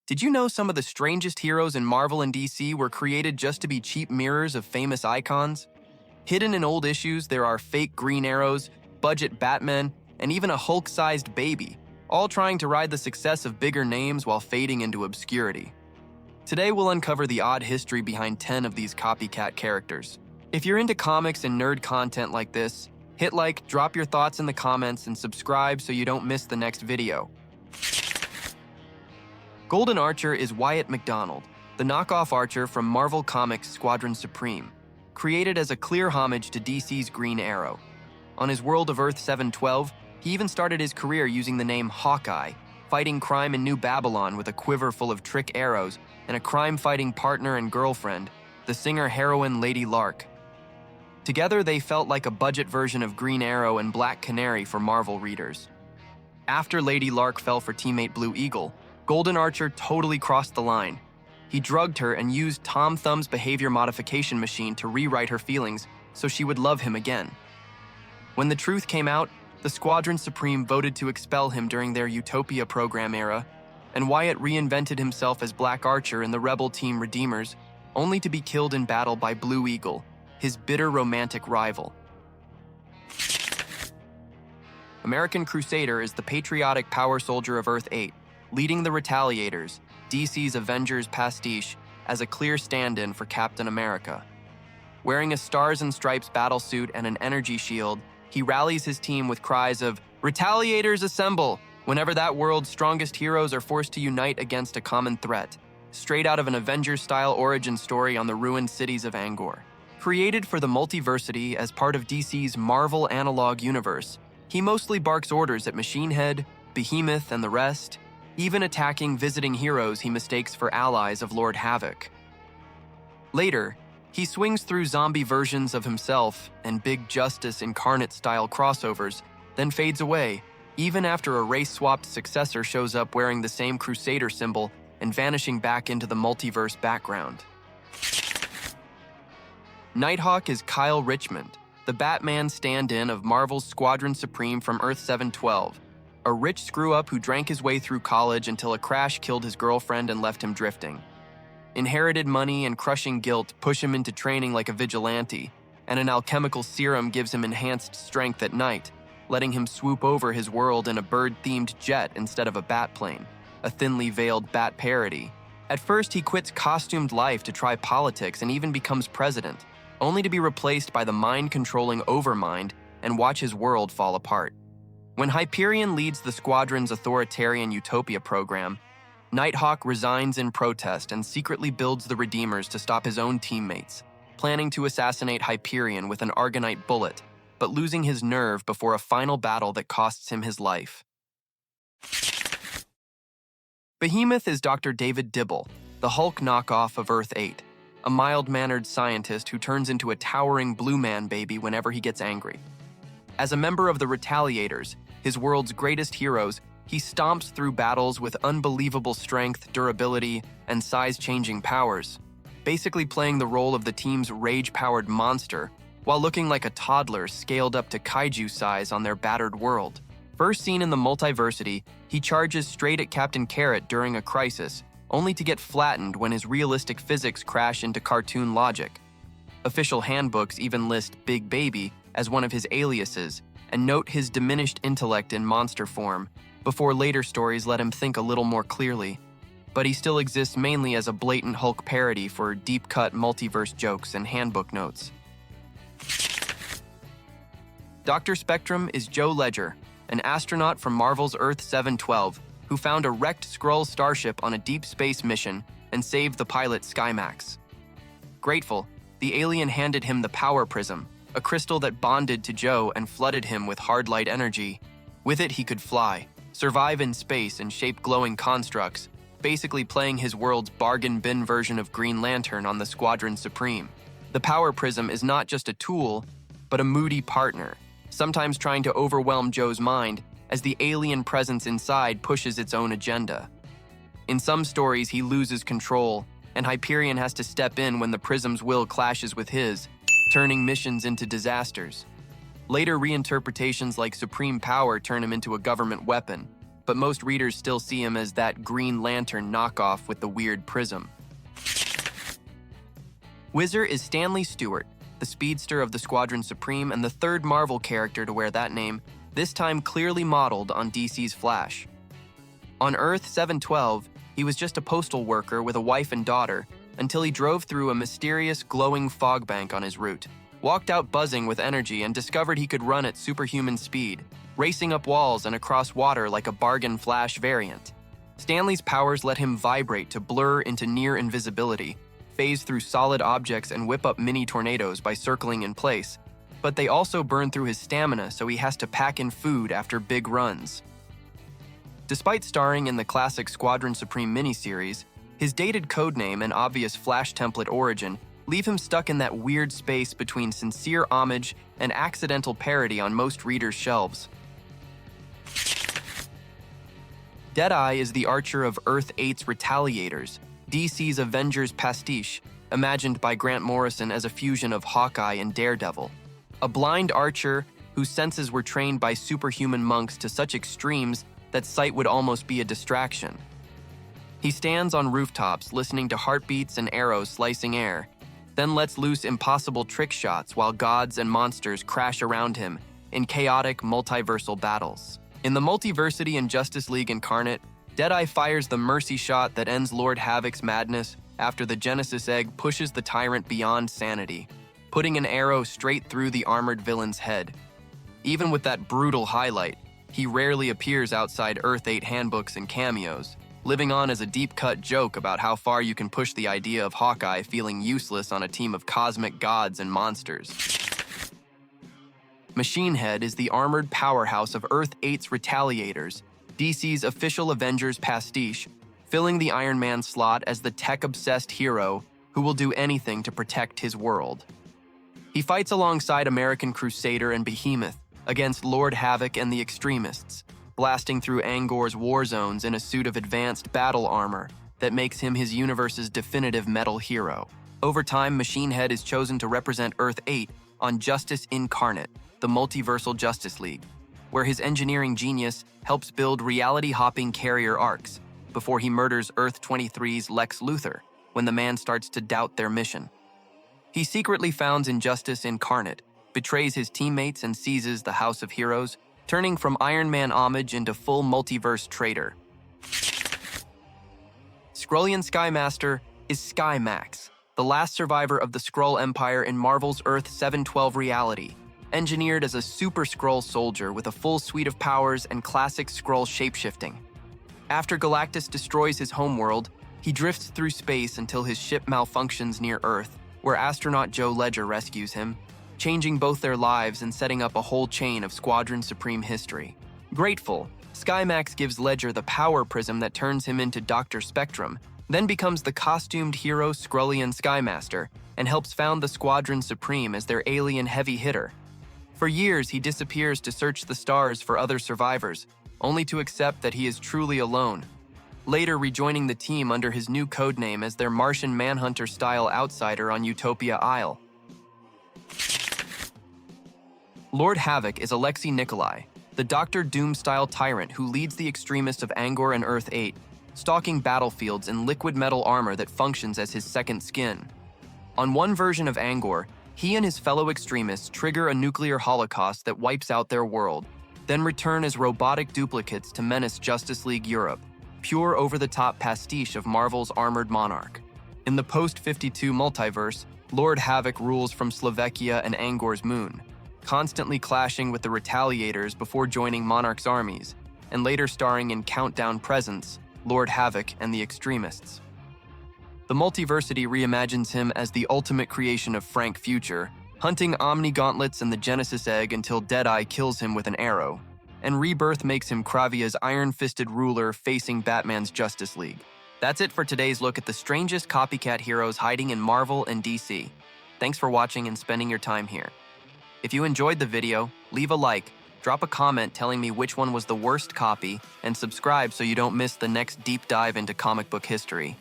Did you know some of the strangest heroes in Marvel and DC were created just to be cheap mirrors of famous icons? Hidden in old issues, there are fake Green Arrows, budget Batmen, and even a Hulk-sized baby, all trying to ride the success of bigger names while fading into obscurity. Today we'll uncover the odd history behind 10 of these copycat characters. If you're into comics and nerd content like this, hit like, drop your thoughts in the comments, and subscribe so you don't miss the next video. Golden Archer is Wyatt McDonald, the knockoff Archer from Marvel Comics' Squadron Supreme, created as a clear homage to DC's Green Arrow. On his world of Earth 712, he even started his career using the name Hawkeye, fighting crime in New Babylon with a quiver full of trick arrows and a crime-fighting partner and girlfriend, the singer-heroine Lady Lark. Together, they felt like a budget version of Green Arrow and Black Canary for Marvel readers. After Lady Lark fell for teammate Blue Eagle, Golden Archer totally crossed the line. He drugged her and used Tom Thumb's behavior modification machine to rewrite her feelings so she would love him again. When the truth came out, the Squadron Supreme voted to expel him during their Utopia program era, and Wyatt reinvented himself as Black Archer in the Rebel Team Redeemers, only to be killed in battle by Blue Eagle, his bitter romantic rival. American Crusader is the patriotic power soldier of Earth 8, leading the Retaliators, DC's Avengers pastiche, as a clear stand-in for Captain America. Wearing a Stars and Stripes battlesuit and an energy shield, he rallies his team with cries of "Retaliators assemble!" whenever that world's strongest heroes are forced to unite against a common threat, straight out of an Avengers-style origin story on the ruined cities of Angor. Created for the multiversity as part of DC's Marvel analog universe, he mostly barks orders at Machine Head, Behemoth, and the rest, even attacking visiting heroes he mistakes for allies of Lord Havoc. Later, he swings through zombie versions of himself and Big Justice incarnate-style crossovers, then fades away, even after a race-swapped successor shows up wearing the same Crusader symbol and vanishing back into the multiverse background. Nighthawk is Kyle Richmond, the Batman stand-in of Marvel's Squadron Supreme from Earth 712, a rich screw-up who drank his way through college until a crash killed his girlfriend and left him drifting. Inherited money and crushing guilt push him into training like a vigilante, and an alchemical serum gives him enhanced strength at night, letting him swoop over his world in a bird-themed jet instead of a bat plane, a thinly veiled bat parody. At first, he quits costumed life to try politics and even becomes president, only to be replaced by the mind-controlling Overmind and watch his world fall apart. When Hyperion leads the Squadron's authoritarian Utopia program, Nighthawk resigns in protest and secretly builds the Redeemers to stop his own teammates, planning to assassinate Hyperion with an Argonite bullet, but losing his nerve before a final battle that costs him his life. Behemoth is Dr. David Dibble, the Hulk knockoff of Earth 8, a mild-mannered scientist who turns into a towering blue man baby whenever he gets angry. As a member of the Retaliators, his world's greatest heroes, he stomps through battles with unbelievable strength, durability, and size-changing powers, basically playing the role of the team's rage-powered monster, while looking like a toddler scaled up to kaiju size on their battered world. First seen in the multiversity, he charges straight at Captain Carrot during a crisis, only to get flattened when his realistic physics crash into cartoon logic. Official handbooks even list Big Baby as one of his aliases, and note his diminished intellect in monster form, before later stories let him think a little more clearly. But he still exists mainly as a blatant Hulk parody for deep-cut multiverse jokes and handbook notes. Dr. Spectrum is Joe Ledger, an astronaut from Marvel's Earth 712, who found a wrecked Skrull starship on a deep space mission and saved the pilot Skymax. Grateful, the alien handed him the Power Prism, a crystal that bonded to Joe and flooded him with hard light energy. With it, he could fly, survive in space, and shape glowing constructs, basically playing his world's bargain bin version of Green Lantern on the Squadron Supreme. The Power Prism is not just a tool, but a moody partner, sometimes trying to overwhelm Joe's mind as the alien presence inside pushes its own agenda. In some stories, he loses control, and Hyperion has to step in when the Prism's will clashes with his, turning missions into disasters. Later reinterpretations like Supreme Power turn him into a government weapon, but most readers still see him as that Green Lantern knockoff with the weird prism. Whizzer is Stanley Stewart, the speedster of the Squadron Supreme and the third Marvel character to wear that name, this time clearly modeled on DC's Flash. On Earth 712, he was just a postal worker with a wife and daughter until he drove through a mysterious glowing fog bank on his route, walked out buzzing with energy and discovered he could run at superhuman speed, racing up walls and across water like a bargain Flash variant. Stanley's powers let him vibrate to blur into near invisibility, phase through solid objects and whip up mini tornadoes by circling in place, but they also burn through his stamina so he has to pack in food after big runs. Despite starring in the classic Squadron Supreme miniseries, his dated codename and obvious Flash template origin leave him stuck in that weird space between sincere homage and accidental parody on most readers' shelves. Deadeye is the archer of Earth 8's Retaliators, DC's Avengers pastiche, imagined by Grant Morrison as a fusion of Hawkeye and Daredevil. A blind archer whose senses were trained by superhuman monks to such extremes that sight would almost be a distraction. He stands on rooftops listening to heartbeats and arrows slicing air, then lets loose impossible trick shots while gods and monsters crash around him in chaotic multiversal battles. In the Multiversity and Justice League Incarnate, Deadeye fires the mercy shot that ends Lord Havoc's madness after the Genesis Egg pushes the tyrant beyond sanity, putting an arrow straight through the armored villain's head. Even with that brutal highlight, he rarely appears outside Earth 8 handbooks and cameos, living on as a deep-cut joke about how far you can push the idea of Hawkeye feeling useless on a team of cosmic gods and monsters. Machine Head is the armored powerhouse of Earth 8's Retaliators, DC's official Avengers pastiche, filling the Iron Man slot as the tech-obsessed hero who will do anything to protect his world. He fights alongside American Crusader and Behemoth against Lord Havoc and the Extremists, blasting through Angor's war zones in a suit of advanced battle armor that makes him his universe's definitive metal hero. Over time, Machine Head is chosen to represent Earth 8 on Justice Incarnate, the Multiversal Justice League, where his engineering genius helps build reality-hopping carrier arcs before he murders Earth 23's Lex Luthor when the man starts to doubt their mission. He secretly founds Injustice Incarnate, betrays his teammates and seizes the House of Heroes, turning from Iron Man homage into full multiverse traitor. Skrullian Skymaster is Skymax, the last survivor of the Skrull Empire in Marvel's Earth 712 reality, engineered as a super Skrull soldier with a full suite of powers and classic Skrull shapeshifting. After Galactus destroys his homeworld, he drifts through space until his ship malfunctions near Earth, where astronaut Joe Ledger rescues him, changing both their lives and setting up a whole chain of Squadron Supreme history. Grateful, Skymax gives Ledger the power prism that turns him into Dr. Spectrum, then becomes the costumed hero Skrullian Skymaster, and helps found the Squadron Supreme as their alien heavy hitter. For years, he disappears to search the stars for other survivors, only to accept that he is truly alone, later rejoining the team under his new codename as their Martian Manhunter-style outsider on Utopia Isle. Lord Havoc is Alexei Nikolai, the Doctor Doom-style tyrant who leads the extremists of Angor and Earth 8, stalking battlefields in liquid metal armor that functions as his second skin. On one version of Angor, he and his fellow extremists trigger a nuclear holocaust that wipes out their world, then return as robotic duplicates to menace Justice League Europe, pure over-the-top pastiche of Marvel's Armored Monarch. In the post-52 multiverse, Lord Havoc rules from Slovakia and Angor's moon, constantly clashing with the Retaliators before joining Monarch's armies, and later starring in Countdown Presents, Lord Havoc and the Extremists. The Multiversity reimagines him as the ultimate creation of Frank Future, hunting Omni-Gauntlets and the Genesis Egg until Deadeye kills him with an arrow, and Rebirth makes him Kravia's iron-fisted ruler facing Batman's Justice League. That's it for today's look at the strangest copycat heroes hiding in Marvel and DC. Thanks for watching and spending your time here. If you enjoyed the video, leave a like, drop a comment telling me which one was the worst copy, and subscribe so you don't miss the next deep dive into comic book history.